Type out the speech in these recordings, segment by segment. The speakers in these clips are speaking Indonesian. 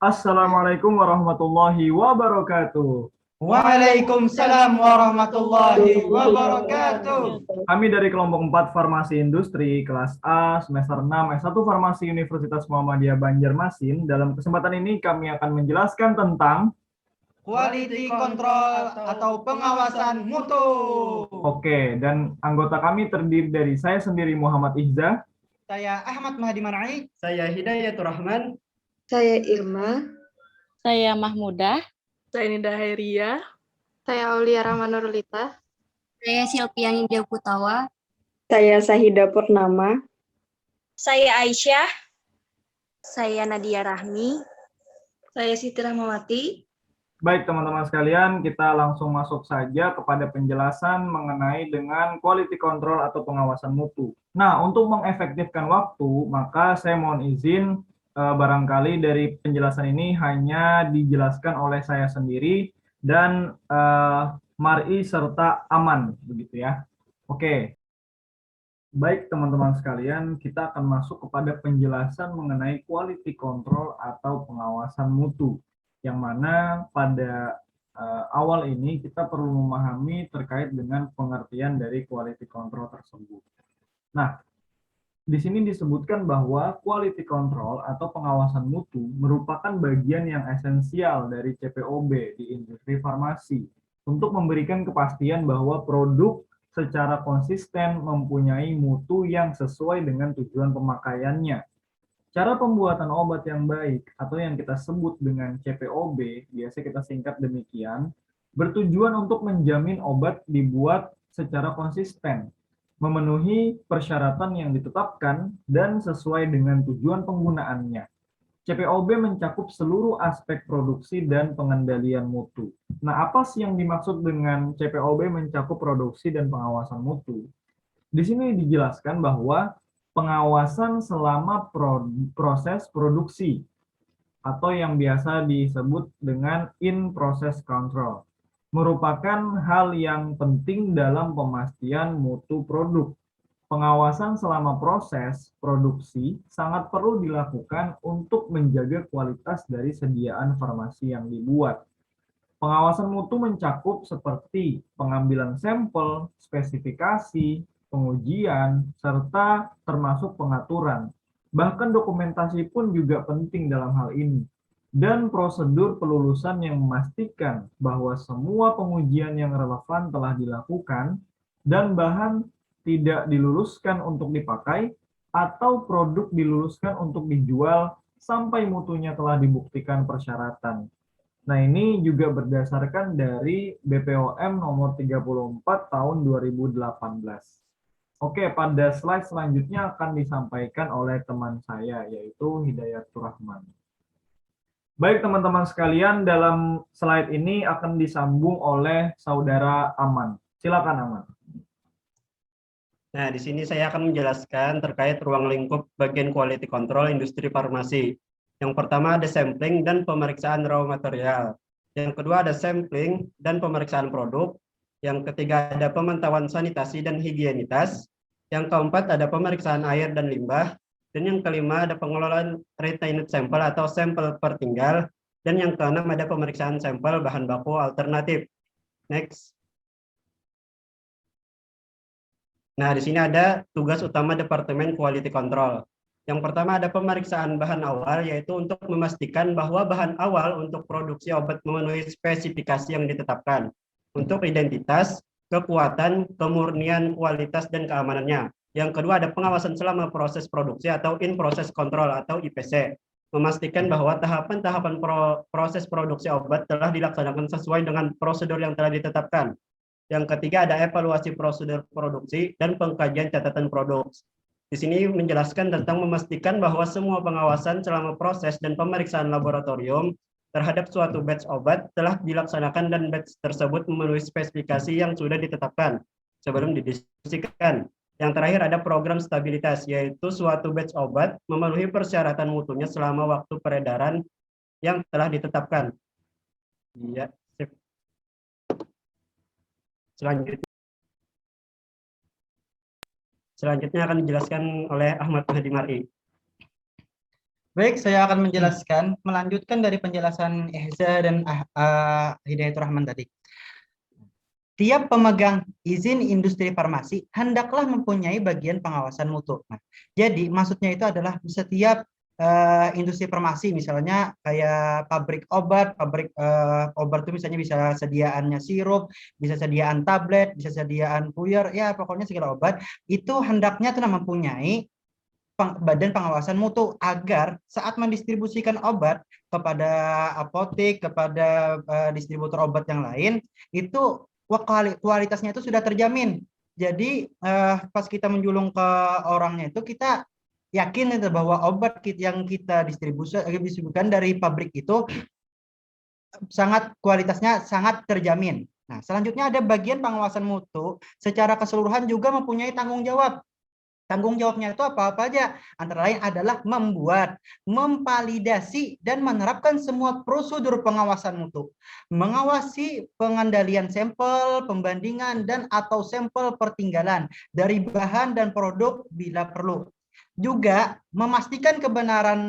Assalamualaikum warahmatullahi wabarakatuh. Waalaikumsalam warahmatullahi wabarakatuh. Kami dari kelompok 4 Farmasi Industri kelas A semester 6 S1 Farmasi Universitas Muhammadiyah Banjarmasin. Dalam kesempatan ini kami akan menjelaskan tentang Quality control atau pengawasan mutu. Oke, dan anggota kami terdiri dari saya sendiri Muhammad Ihza, Saya Ahmad Mahdi Manai. Saya Hidayatur Rahman. Saya Irma. Saya Mahmudah. Saya Nida Hairia. Saya Aulia Rahmanurlita. Saya Silvia Nindya Putawa. Saya Sahida Purnama. Saya Aisyah. Saya Nadia Rahmi. Saya Siti Rahmawati. Baik teman-teman sekalian, kita langsung masuk saja kepada penjelasan mengenai dengan quality control atau pengawasan mutu. Nah, untuk mengefektifkan waktu, maka saya mohon izin barangkali dari penjelasan ini hanya dijelaskan oleh saya sendiri dan Mar'i serta Aman, begitu ya. Oke. Baik teman-teman sekalian, kita akan masuk kepada penjelasan mengenai quality control atau pengawasan mutu. Yang mana pada awal ini kita perlu memahami terkait dengan pengertian dari quality control tersebut. Nah, di sini disebutkan bahwa quality control atau pengawasan mutu merupakan bagian yang esensial dari CPOB di industri farmasi untuk memberikan kepastian bahwa produk secara konsisten mempunyai mutu yang sesuai dengan tujuan pemakaiannya. Cara pembuatan obat yang baik atau yang kita sebut dengan CPOB, biasa kita singkat demikian, bertujuan untuk menjamin obat dibuat secara konsisten, memenuhi persyaratan yang ditetapkan, dan sesuai dengan tujuan penggunaannya. CPOB mencakup seluruh aspek produksi dan pengendalian mutu. Nah, apa sih yang dimaksud dengan CPOB mencakup produksi dan pengawasan mutu? Di sini dijelaskan bahwa pengawasan selama proses produksi atau yang biasa disebut dengan in-process control merupakan hal yang penting dalam pemastian mutu produk. Pengawasan selama proses produksi sangat perlu dilakukan untuk menjaga kualitas dari sediaan farmasi yang dibuat. Pengawasan mutu mencakup seperti pengambilan sampel, spesifikasi, pengujian, serta termasuk pengaturan. Bahkan dokumentasi pun juga penting dalam hal ini. Dan prosedur pelulusan yang memastikan bahwa semua pengujian yang relevan telah dilakukan dan bahan tidak diluluskan untuk dipakai atau produk diluluskan untuk dijual sampai mutunya telah dibuktikan persyaratan. Nah, ini juga berdasarkan dari BPOM nomor 34 tahun 2018. Oke, pada slide selanjutnya akan disampaikan oleh teman saya, yaitu Hidayatur Rahman. Baik teman-teman sekalian, dalam slide ini akan disambung oleh saudara Aman. Silakan Aman. Nah, di sini saya akan menjelaskan terkait ruang lingkup bagian quality control industri farmasi. Yang pertama ada sampling dan pemeriksaan raw material. Yang kedua ada sampling dan pemeriksaan produk. Yang ketiga ada pemantauan sanitasi dan higienitas. Yang keempat ada pemeriksaan air dan limbah. Dan yang kelima ada pengelolaan retained sampel atau sampel pertinggal. Dan yang keenam ada pemeriksaan sampel bahan baku alternatif. Next. Nah, di sini ada tugas utama Departemen Quality Control. Yang pertama ada pemeriksaan bahan awal, yaitu untuk memastikan bahwa bahan awal untuk produksi obat memenuhi spesifikasi yang ditetapkan. Untuk identitas, kekuatan, kemurnian, kualitas, dan keamanannya. Yang kedua ada pengawasan selama proses produksi atau in-process control atau IPC. Memastikan bahwa tahapan-tahapan proses produksi obat telah dilaksanakan sesuai dengan prosedur yang telah ditetapkan. Yang ketiga ada evaluasi prosedur produksi dan pengkajian catatan produk. Di sini menjelaskan tentang memastikan bahwa semua pengawasan selama proses dan pemeriksaan laboratorium terhadap suatu batch obat telah dilaksanakan dan batch tersebut memenuhi spesifikasi yang sudah ditetapkan sebelum didistribusikan. Yang terakhir ada program stabilitas, yaitu suatu batch obat memenuhi persyaratan mutunya selama waktu peredaran yang telah ditetapkan. Ya. Selanjutnya akan dijelaskan oleh Ahmad Mahdi Mar'i. Baik, saya akan menjelaskan, melanjutkan dari penjelasan Ehza dan Hidayatur Rahman tadi. Tiap pemegang izin industri farmasi hendaklah mempunyai bagian pengawasan mutu. Nah, jadi maksudnya itu adalah setiap industri farmasi, misalnya kayak pabrik obat itu misalnya bisa sediaannya sirup, bisa sediaan tablet, bisa sediaan puyer, ya pokoknya segala obat itu hendaknya tuh mempunyai badan pengawasan mutu agar saat mendistribusikan obat kepada apotek, kepada distributor obat yang lain itu kualitasnya itu sudah terjamin. Jadi pas kita menjulung ke orangnya itu kita yakin itu bahwa obat yang kita distribusikan dari pabrik itu kualitasnya sangat terjamin. Nah, selanjutnya ada bagian pengawasan mutu secara keseluruhan juga mempunyai tanggung jawab. Tanggung jawabnya itu apa-apa aja. Antara lain adalah membuat, memvalidasi, dan menerapkan semua prosedur pengawasan mutu. Mengawasi pengendalian sampel, pembandingan, dan atau sampel pertinggalan dari bahan dan produk bila perlu. Juga memastikan kebenaran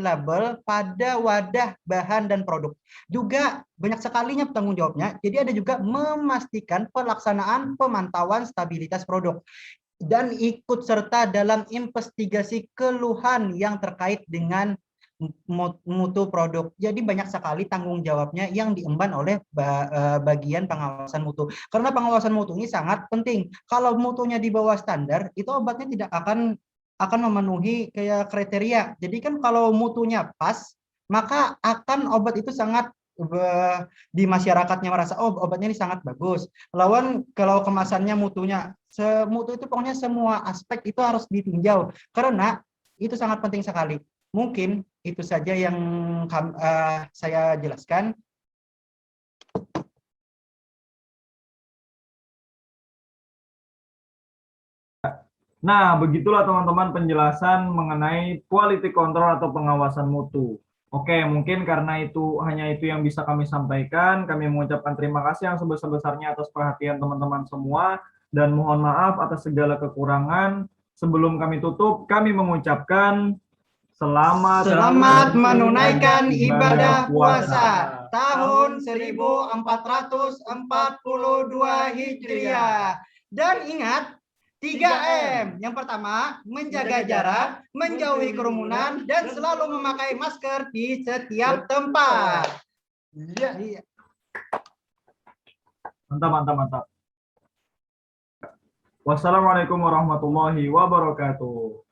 label pada wadah bahan dan produk. Juga banyak sekalinya tanggung jawabnya. Jadi ada juga memastikan pelaksanaan pemantauan stabilitas produk dan ikut serta dalam investigasi keluhan yang terkait dengan mutu produk. Jadi banyak sekali tanggung jawabnya yang diemban oleh bagian pengawasan mutu. Karena pengawasan mutu ini sangat penting. Kalau mutunya di bawah standar, itu obatnya tidak akan memenuhi kayak kriteria. Jadi kan kalau mutunya pas, maka akan obat itu sangat di masyarakatnya merasa oh obatnya ini sangat bagus. Lawan kalau kemasannya mutunya mutu itu pokoknya semua aspek itu harus ditinjau karena itu sangat penting sekali. Mungkin itu saja yang saya jelaskan. Nah, begitulah teman-teman penjelasan mengenai quality control atau pengawasan mutu. Oke, mungkin karena itu hanya itu yang bisa kami sampaikan. Kami mengucapkan terima kasih yang sebesar-besarnya atas perhatian teman-teman semua dan mohon maaf atas segala kekurangan. Sebelum kami tutup, kami mengucapkan selamat menunaikan ibadah puasa tahun 1442 Hijriah. Dan ingat 3M. Yang pertama, menjaga jarak, menjauhi kerumunan, dan selalu memakai masker di setiap tempat. Iya. Mantap. Wassalamualaikum warahmatullahi wabarakatuh.